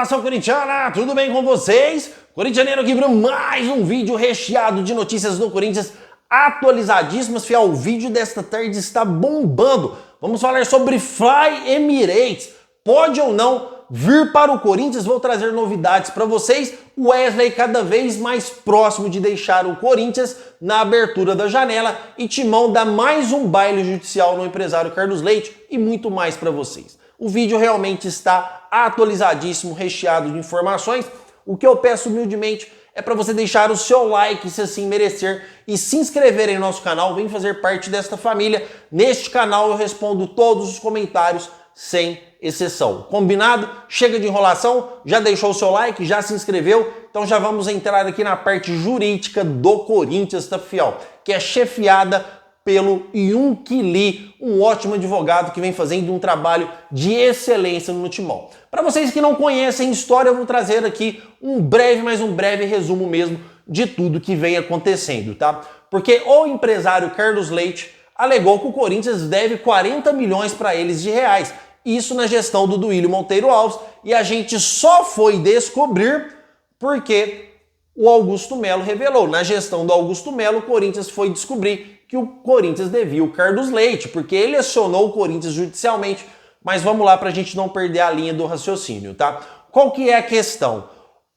Nação Corintiana, tudo bem com vocês? Corintianeiro aqui para mais um vídeo recheado de notícias do Corinthians atualizadíssimas. Fiel, o vídeo desta tarde está bombando. Vamos falar sobre Fly Emirates. Pode ou não vir para o Corinthians? Vou trazer novidades para vocês. O Wesley cada vez mais próximo de deixar o Corinthians na abertura da janela e Timão dá mais um baile judicial no empresário Carlos Leite e muito mais para vocês. O vídeo realmente está atualizadíssimo, recheado de informações. O que eu peço humildemente é para você deixar o seu like, se assim merecer, e se inscrever em nosso canal. Vem fazer parte desta família. Neste canal eu respondo todos os comentários sem exceção. Combinado? Chega de enrolação, já deixou o seu like, já se inscreveu? Então já vamos entrar aqui na parte jurídica do Corinthians, tá, fiel? Que é chefiada pelo Yunque Lee, um ótimo advogado que vem fazendo um trabalho de excelência no Timão. Para vocês que não conhecem a história, eu vou trazer aqui um breve resumo mesmo de tudo que vem acontecendo, tá? Porque o empresário Carlos Leite alegou que o Corinthians deve 40 milhões para eles de reais. Isso na gestão do Duílio Monteiro Alves, e a gente só foi descobrir porque o Augusto Melo revelou. Na gestão do Augusto Melo, o Corinthians foi descobrir que o Corinthians devia o Carlos Leite, porque ele acionou o Corinthians judicialmente. Mas vamos lá para a gente não perder a linha do raciocínio, tá? Qual que é a questão?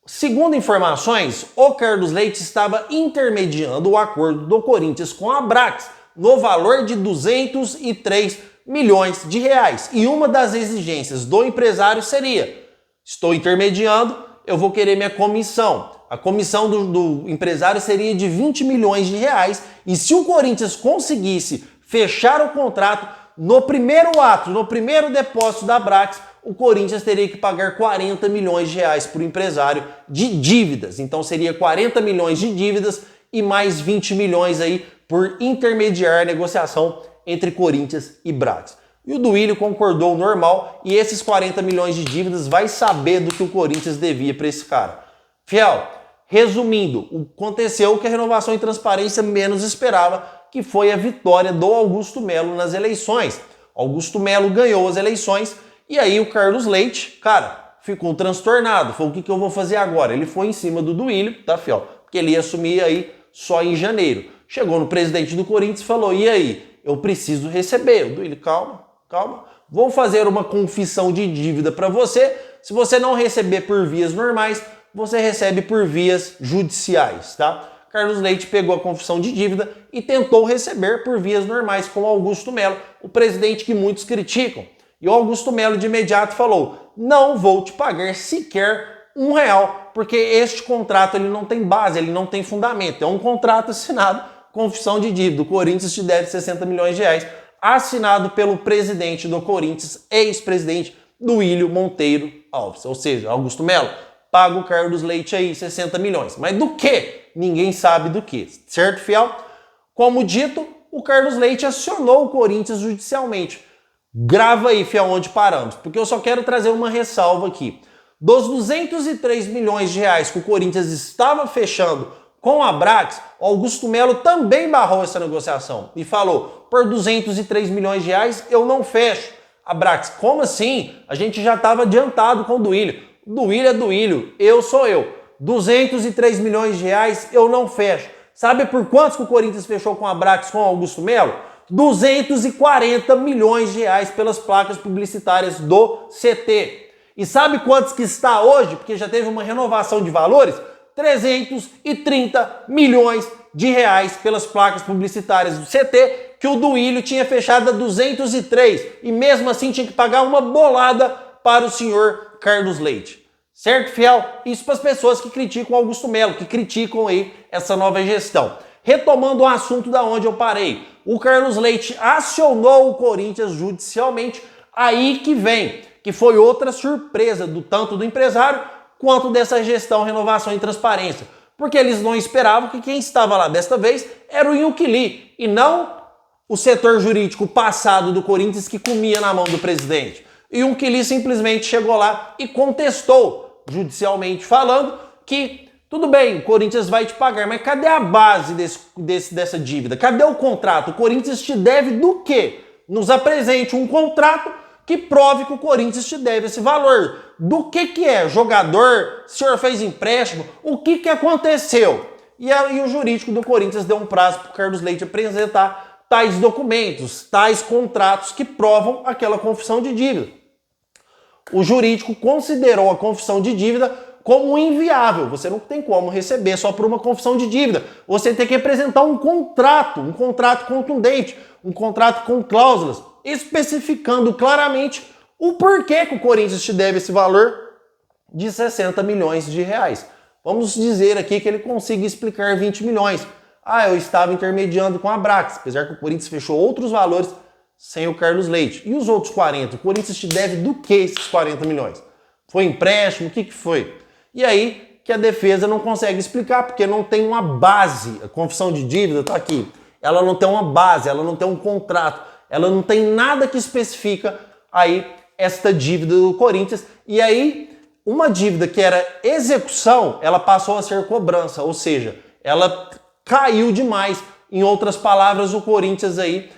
Segundo informações, o Carlos Leite estava intermediando o acordo do Corinthians com a Abrax no valor de 203 milhões de reais. E uma das exigências do empresário seria: estou intermediando, eu vou querer minha comissão. A comissão do empresário seria de 20 milhões de reais, e se o Corinthians conseguisse fechar o contrato, no primeiro ato, no primeiro depósito da Abrax, o Corinthians teria que pagar 40 milhões de reais para o empresário de dívidas. Então seria 40 milhões de dívidas e mais 20 milhões aí por intermediar a negociação entre Corinthians e Abrax. E o Duílio concordou normal, e esses 40 milhões de dívidas vai saber do que o Corinthians devia para esse cara. Fiel, resumindo, aconteceu o que a Renovação e Transparência menos esperava, que foi a vitória do Augusto Melo nas eleições. Augusto Melo ganhou as eleições e aí o Carlos Leite, cara, ficou transtornado. Falou: o que eu vou fazer agora? Ele foi em cima do Duílio, tá, fiel? Porque ele ia assumir aí só em janeiro. Chegou no presidente do Corinthians e falou: e aí? Eu preciso receber. O Duílio: calma, vou fazer uma confissão de dívida para você. Se você não receber por vias normais, você recebe por vias judiciais, tá? Carlos Leite pegou a confissão de dívida e tentou receber por vias normais com o Augusto Melo, o presidente que muitos criticam. E o Augusto Melo de imediato falou: não vou te pagar sequer R$1, porque este contrato ele não tem base, ele não tem fundamento. É um contrato assinado, confissão de dívida. O Corinthians te deve 60 milhões de reais, assinado pelo presidente do Corinthians, ex-presidente Duílio Monteiro Alves. Ou seja, Augusto Melo, paga o Carlos Leite aí 60 milhões. Mas do que? Ninguém sabe do que. Certo, fiel? Como dito, o Carlos Leite acionou o Corinthians judicialmente. Grava aí, fiel, onde paramos, porque eu só quero trazer uma ressalva aqui. Dos 203 milhões de reais que o Corinthians estava fechando com a Abrax, o Augusto Melo também barrou essa negociação e falou: por 203 milhões de reais eu não fecho. Abrax: como assim? A gente já estava adiantado com o Duílio. Duílio é Duílio, eu sou eu. 203 milhões de reais eu não fecho. Sabe por quantos que o Corinthians fechou com a Abrax com o Augusto Melo? 240 milhões de reais pelas placas publicitárias do CT. E sabe quantos que está hoje? Porque já teve uma renovação de valores? 330 milhões de reais pelas placas publicitárias do CT, que o Duílio tinha fechado a 203 e mesmo assim tinha que pagar uma bolada para o senhor Carlos Leite. Certo, fiel? Isso para as pessoas que criticam o Augusto Melo, que criticam aí essa nova gestão. Retomando o assunto da onde eu parei, o Carlos Leite acionou o Corinthians judicialmente, aí que vem, que foi outra surpresa tanto do empresário quanto dessa gestão Renovação e Transparência, porque eles não esperavam que quem estava lá desta vez era o Yunque Lee e não o setor jurídico passado do Corinthians que comia na mão do presidente. E o Yunque Lee simplesmente chegou lá e contestou, judicialmente falando, que tudo bem, o Corinthians vai te pagar, mas cadê a base dessa dívida? Cadê o contrato? O Corinthians te deve do quê? Nos apresente um contrato que prove que o Corinthians te deve esse valor. Do que é? Jogador? O senhor fez empréstimo? O que aconteceu? E aí o jurídico do Corinthians deu um prazo para o Carlos Leite apresentar tais documentos, tais contratos que provam aquela confissão de dívida. O jurídico considerou a confissão de dívida como inviável. Você não tem como receber só por uma confissão de dívida. Você tem que apresentar um contrato contundente, um contrato com cláusulas, especificando claramente o porquê que o Corinthians te deve esse valor de 60 milhões de reais. Vamos dizer aqui que ele consiga explicar 20 milhões. Ah, eu estava intermediando com a Abrax, apesar que o Corinthians fechou outros valores sem o Carlos Leite. E os outros 40? O Corinthians te deve do que esses 40 milhões? Foi empréstimo? O que foi? E aí que a defesa não consegue explicar, porque não tem uma base. A confissão de dívida está aqui. Ela não tem uma base, ela não tem um contrato, ela não tem nada que especifica aí esta dívida do Corinthians. E aí, uma dívida que era execução, ela passou a ser cobrança, ou seja, ela caiu demais. Em outras palavras, o Corinthians aí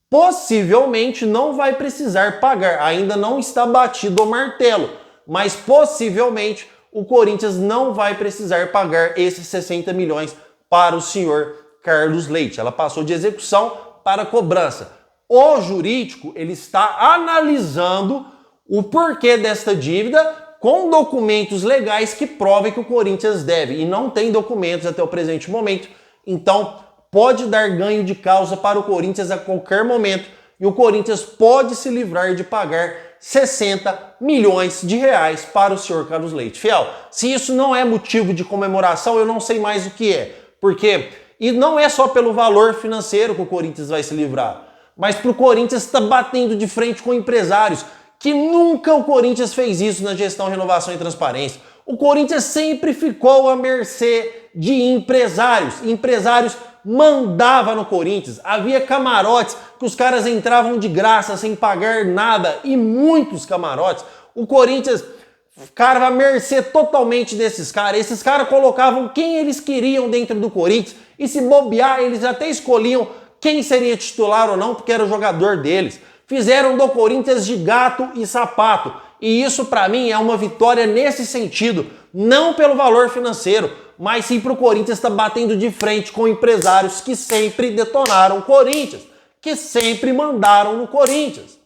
possivelmente não vai precisar pagar. Ainda não está batido o martelo, mas possivelmente o Corinthians não vai precisar pagar esses 60 milhões para o senhor Carlos Leite. Ela passou de execução para cobrança. O jurídico, ele está analisando o porquê desta dívida com documentos legais que provem que o Corinthians deve. E não tem documentos até o presente momento. Então, pode dar ganho de causa para o Corinthians a qualquer momento. E o Corinthians pode se livrar de pagar 60 milhões de reais para o senhor Carlos Leite. Fiel, se isso não é motivo de comemoração, eu não sei mais o que é. Porque, e não é só pelo valor financeiro que o Corinthians vai se livrar, mas para o Corinthians estar batendo de frente com empresários, que nunca o Corinthians fez isso na gestão, renovação e transparência. O Corinthians sempre ficou à mercê de empresários. Empresários mandavam no Corinthians. Havia camarotes que os caras entravam de graça sem pagar nada, e muitos camarotes. O Corinthians ficava à mercê totalmente desses caras. Esses caras colocavam quem eles queriam dentro do Corinthians, e se bobear, eles até escolhiam quem seria titular ou não, porque era o jogador deles. Fizeram do Corinthians de gato e sapato. E isso, para mim, é uma vitória nesse sentido. Não pelo valor financeiro, mas sim para o Corinthians estar batendo de frente com empresários que sempre detonaram o Corinthians, que sempre mandaram no Corinthians,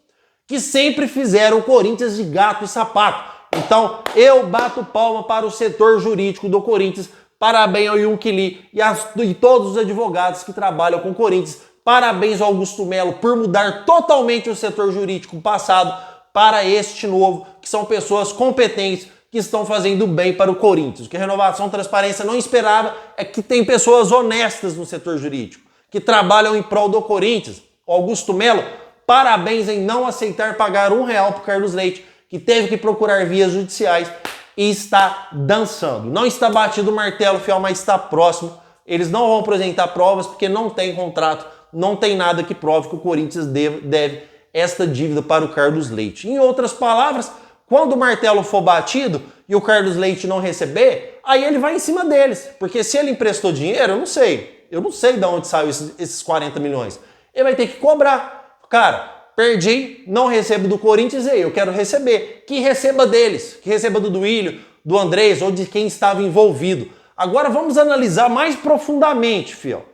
que sempre fizeram o Corinthians de gato e sapato. Então, eu bato palma para o setor jurídico do Corinthians. Parabéns ao Yunkili e todos os advogados que trabalham com o Corinthians. Parabéns ao Augusto Melo por mudar totalmente o setor jurídico passado para este novo, que são pessoas competentes que estão fazendo bem para o Corinthians. O que a Renovação e Transparência não esperava é que tem pessoas honestas no setor jurídico, que trabalham em prol do Corinthians. O Augusto Melo, parabéns em não aceitar pagar R$1 para o Carlos Leite, que teve que procurar vias judiciais e está dançando. Não está batido o martelo, Fiel, mas está próximo. Eles não vão apresentar provas porque não tem contrato, não tem nada que prove que o Corinthians deve esta dívida para o Carlos Leite. Em outras palavras, quando o martelo for batido e o Carlos Leite não receber, aí ele vai em cima deles. Porque se ele emprestou dinheiro, eu não sei de onde saiu esses 40 milhões. Ele vai ter que cobrar. Cara, perdi, não recebo do Corinthians, e aí eu quero receber. Que receba deles, que receba do Duílio, do Andrés ou de quem estava envolvido. Agora vamos analisar mais profundamente, fiel.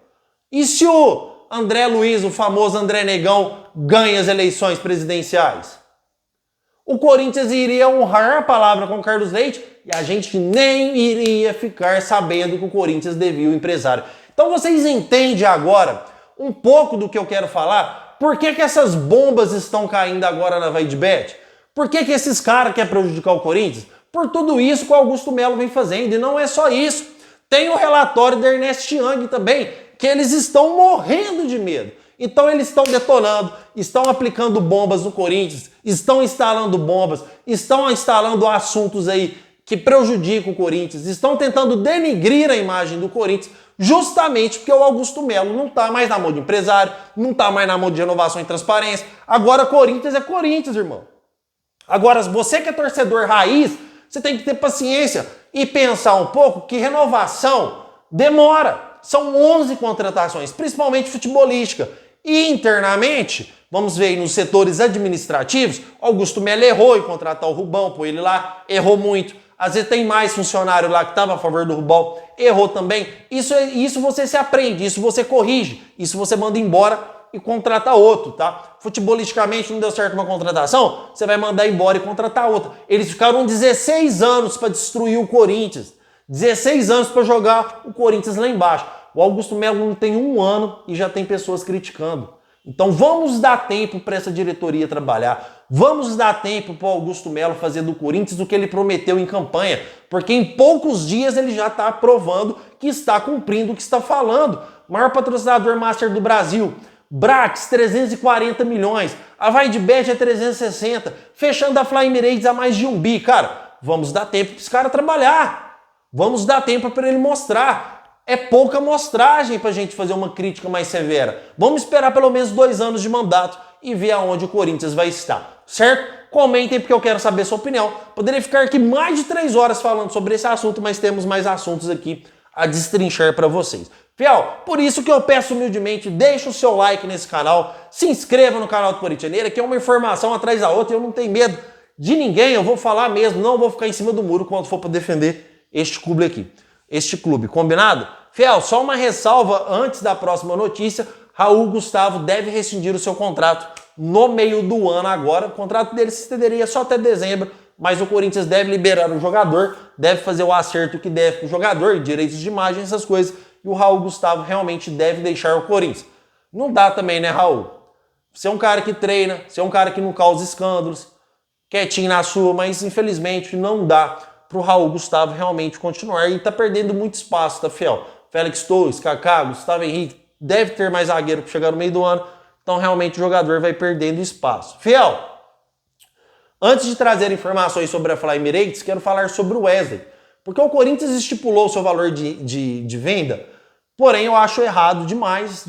E se o André Luiz, o famoso André Negão, ganha as eleições presidenciais? O Corinthians iria honrar a palavra com o Carlos Leite e a gente nem iria ficar sabendo que o Corinthians devia o empresário. Então vocês entendem agora um pouco do que eu quero falar? Por que essas bombas estão caindo agora na Vaidbet? Por que esses caras querem prejudicar o Corinthians? Por tudo isso que o Augusto Melo vem fazendo. E não é só isso. Tem o relatório da Ernest Young também, que eles estão morrendo de medo. Então eles estão detonando, estão aplicando bombas no Corinthians, estão instalando bombas, estão instalando assuntos aí que prejudicam o Corinthians, estão tentando denigrir a imagem do Corinthians, justamente porque o Augusto Melo não está mais na mão de empresário, não está mais na mão de renovação e transparência. Agora Corinthians é Corinthians, irmão. Agora, você que é torcedor raiz, você tem que ter paciência e pensar um pouco que renovação demora. São 11 contratações, principalmente futebolística. E internamente, Vamos ver aí nos setores administrativos, Augusto Melo errou em contratar o Rubão, pôr ele lá, errou muito. Às vezes tem mais funcionário lá que estava a favor do Rubão, errou também. Isso você se aprende, isso você corrige, isso você manda embora e contrata outro, tá? Futebolisticamente não deu certo uma contratação, você vai mandar embora e contratar outra. Eles ficaram 16 anos para destruir o Corinthians, 16 anos para jogar o Corinthians lá embaixo. O Augusto Melo não tem um ano e já tem pessoas criticando. Então vamos dar tempo para essa diretoria trabalhar, vamos dar tempo para o Augusto Melo fazer do Corinthians o que ele prometeu em campanha, porque em poucos dias ele já está provando que está cumprindo o que está falando. Maior patrocinador master do Brasil, Brax 340 milhões, a Vaidbet é 360, fechando a Fly Emirates a mais de 1 bi, cara, vamos dar tempo para esse cara trabalhar, vamos dar tempo para ele mostrar. É pouca amostragem para a gente fazer uma crítica mais severa. Vamos esperar pelo menos 2 anos de mandato e ver aonde o Corinthians vai estar, certo? Comentem porque eu quero saber a sua opinião. Poderia ficar aqui mais de 3 horas falando sobre esse assunto, mas temos mais assuntos aqui a destrinchar para vocês. Fiel, por isso que eu peço humildemente, deixa o seu like nesse canal, se inscreva no canal do Corintianeira, que é uma informação atrás da outra e eu não tenho medo de ninguém, eu vou falar mesmo, não vou ficar em cima do muro quando for para defender este clube aqui. Este clube, combinado? Fiel, só uma ressalva antes da próxima notícia, Raul Gustavo deve rescindir o seu contrato no meio do ano agora, o contrato dele se estenderia só até dezembro, mas o Corinthians deve liberar o jogador, deve fazer o acerto que deve com o jogador, direitos de imagem, essas coisas, e o Raul Gustavo realmente deve deixar o Corinthians. Não dá também, né, Raul? Você é um cara que treina, você é um cara que não causa escândalos, quietinho na sua, mas infelizmente não dá pro Raul Gustavo realmente continuar e tá perdendo muito espaço, tá, Fiel? Félix Torres, Kaká, Gustavo Henrique, deve ter mais zagueiro para chegar no meio do ano, então realmente o jogador vai perdendo espaço. Fiel, antes de trazer informações sobre a Fly Emirates, quero falar sobre o Wesley, porque o Corinthians estipulou o seu valor de venda, porém eu acho errado demais,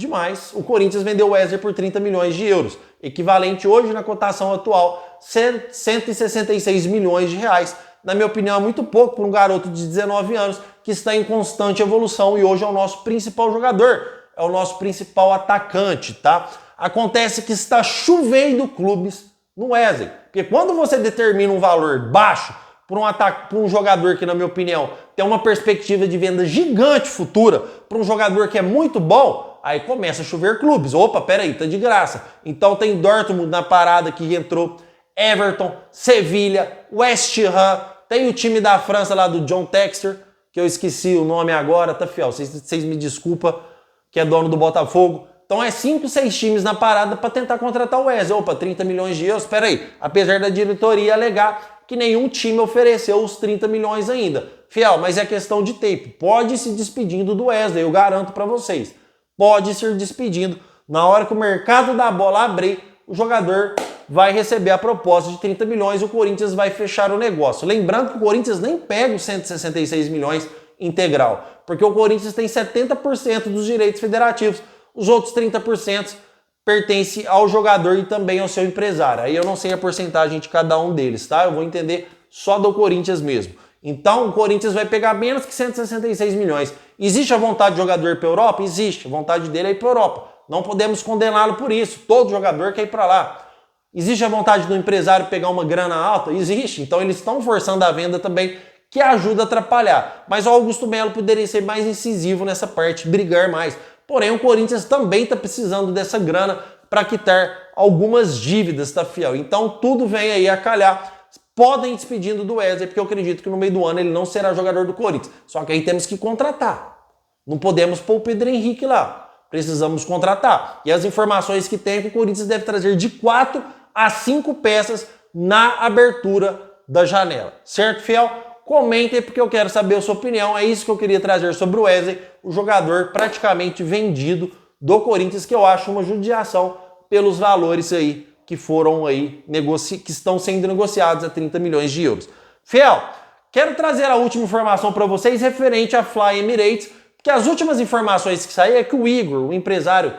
o Corinthians vendeu o Wesley por 30 milhões de euros, equivalente hoje na cotação atual, 166 milhões de reais. Na minha opinião, é muito pouco para um garoto de 19 anos que está em constante evolução e hoje é o nosso principal jogador, é o nosso principal atacante, tá? Acontece que está chovendo clubes no Wesley, porque quando você determina um valor baixo para um jogador que, na minha opinião, tem uma perspectiva de venda gigante futura, para um jogador que é muito bom, aí começa a chover clubes. Opa, peraí, tá de graça. Então tem Dortmund na parada que entrou, Everton, Sevilha, West Ham, tem o time da França lá do John Textor, que eu esqueci o nome agora, tá, Fiel? Vocês me desculpam, que é dono do Botafogo. Então é 5, 6 times na parada para tentar contratar o Wesley. Opa, 30 milhões de euros, espera aí. Apesar da diretoria alegar que nenhum time ofereceu os 30 milhões ainda. Fiel, mas é questão de tempo. Pode ir se despedindo do Wesley, eu garanto para vocês. Pode ir se despedindo. Na hora que o mercado da bola abrir, o jogador vai receber a proposta de 30 milhões e o Corinthians vai fechar o negócio. Lembrando que o Corinthians nem pega os 166 milhões integral, porque o Corinthians tem 70% dos direitos federativos. Os outros 30% pertencem ao jogador e também ao seu empresário. Aí eu não sei a porcentagem de cada um deles, tá? Eu vou entender só do Corinthians mesmo. Então o Corinthians vai pegar menos que 166 milhões. Existe a vontade de jogador para a Europa? Existe. A vontade dele é ir para a Europa. Não podemos condená-lo por isso. Todo jogador quer ir para lá. Existe a vontade do empresário pegar uma grana alta? Existe. Então eles estão forçando a venda também, que ajuda a atrapalhar. Mas o Augusto Melo poderia ser mais incisivo nessa parte, brigar mais. Porém, o Corinthians também está precisando dessa grana para quitar algumas dívidas, tá, Fiel? Então tudo vem aí a calhar. Podem ir despedindo do Wesley, porque eu acredito que no meio do ano ele não será jogador do Corinthians. Só que aí temos que contratar. Não podemos pôr o Pedro Henrique lá. Precisamos contratar. E as informações que tem é que o Corinthians deve trazer de 4 a 5 peças na abertura da janela. Certo, Fiel? Comentem porque eu quero saber a sua opinião. É isso que eu queria trazer sobre o Wesley, o jogador praticamente vendido do Corinthians, que eu acho uma judiação pelos valores aí que foram aí que estão sendo negociados a 30 milhões de euros. Fiel, quero trazer a última informação para vocês referente à Fly Emirates, porque as últimas informações que saíram é que o Igor, o empresário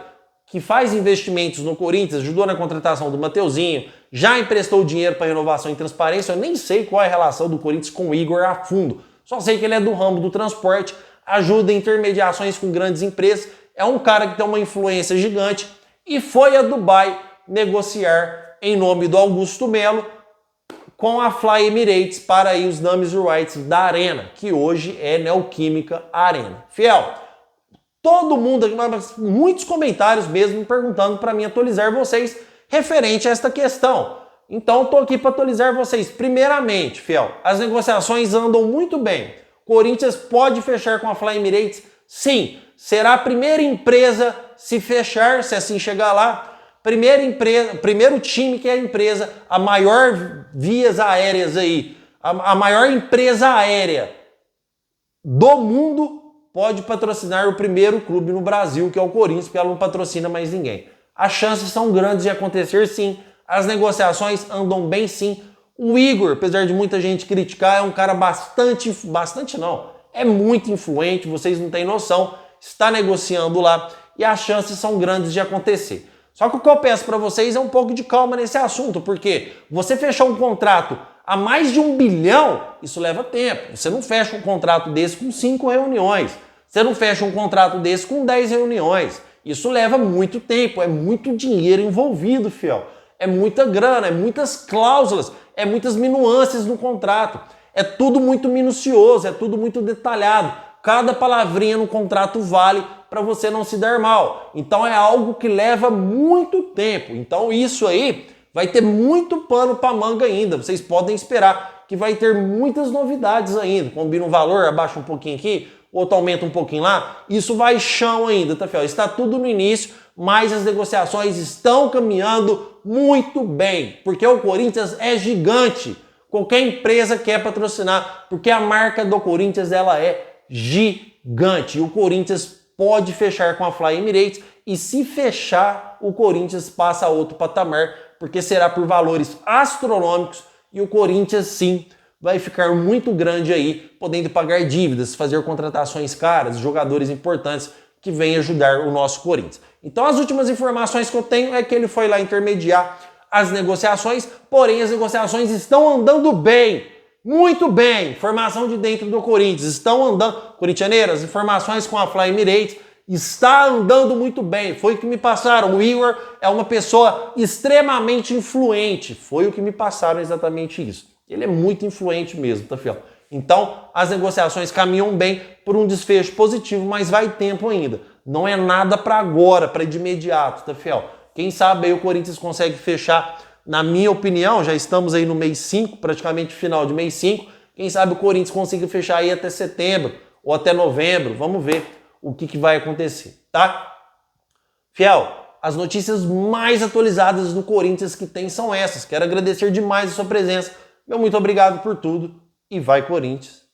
que faz investimentos no Corinthians, ajudou na contratação do Mateuzinho, já emprestou dinheiro para renovação e transparência. Eu nem sei qual é a relação do Corinthians com o Igor a fundo. Só sei que ele é do ramo do transporte, ajuda em intermediações com grandes empresas, é um cara que tem uma influência gigante e foi a Dubai negociar em nome do Augusto Melo com a Fly Emirates para aí os names rights da Arena, que hoje é Neoquímica Arena. Fiel, todo mundo aqui, muitos comentários mesmo me perguntando para mim atualizar vocês referente a esta questão. Então estou aqui para atualizar vocês. Primeiramente, Fiel, as negociações andam muito bem. Corinthians pode fechar com a Fly Emirates? Sim, será a primeira empresa se fechar, se assim chegar lá. Primeiro time que é a empresa, a maior vias aéreas aí, a maior empresa aérea do mundo pode patrocinar o primeiro clube no Brasil, que é o Corinthians, porque ela não patrocina mais ninguém. As chances são grandes de acontecer sim, as negociações andam bem sim. O Igor, apesar de muita gente criticar, é um cara é muito influente, vocês não têm noção, está negociando lá e as chances são grandes de acontecer. Só que o que eu peço para vocês é um pouco de calma nesse assunto, porque você fechar um contrato a mais de 1 bilhão, isso leva tempo. Você não fecha um contrato desse com 5 reuniões, você não fecha um contrato desse com 10 reuniões. Isso leva muito tempo, é muito dinheiro envolvido, fiel. É muita grana, é muitas cláusulas, é muitas nuances no contrato. É tudo muito minucioso, é tudo muito detalhado. Cada palavrinha no contrato vale para você não se dar mal. Então é algo que leva muito tempo. Então isso aí vai ter muito pano para manga ainda. Vocês podem esperar que vai ter muitas novidades ainda. Combina um valor, abaixa um pouquinho aqui, outro aumenta um pouquinho lá. Isso vai chão ainda, tá, fiel? Está tudo no início, mas as negociações estão caminhando muito bem, porque o Corinthians é gigante. Qualquer empresa quer patrocinar, porque a marca do Corinthians ela é gigante. E o Corinthians pode fechar com a Fly Emirates e se fechar, o Corinthians passa a outro patamar, porque será por valores astronômicos e o Corinthians sim vai ficar muito grande aí, podendo pagar dívidas, fazer contratações caras, jogadores importantes que vêm ajudar o nosso Corinthians. Então as últimas informações que eu tenho é que ele foi lá intermediar as negociações, porém as negociações estão andando bem, muito bem. Informação de dentro do Corinthians, estão andando, corintianeiras, informações com a Fly Emirates, está andando muito bem, foi o que me passaram. O Igor é uma pessoa extremamente influente, foi o que me passaram exatamente isso. Ele é muito influente mesmo, tá, fiel? Então, as negociações caminham bem por um desfecho positivo, mas vai tempo ainda. Não é nada para agora, para de imediato, tá, fiel? Quem sabe aí o Corinthians consegue fechar, na minha opinião, já estamos aí no mês 5, praticamente final de mês 5, quem sabe o Corinthians consiga fechar aí até setembro ou até novembro, vamos ver o que vai acontecer, tá? Fiel, as notícias mais atualizadas do Corinthians que tem são essas. Quero agradecer demais a sua presença. Meu muito obrigado por tudo e vai Corinthians!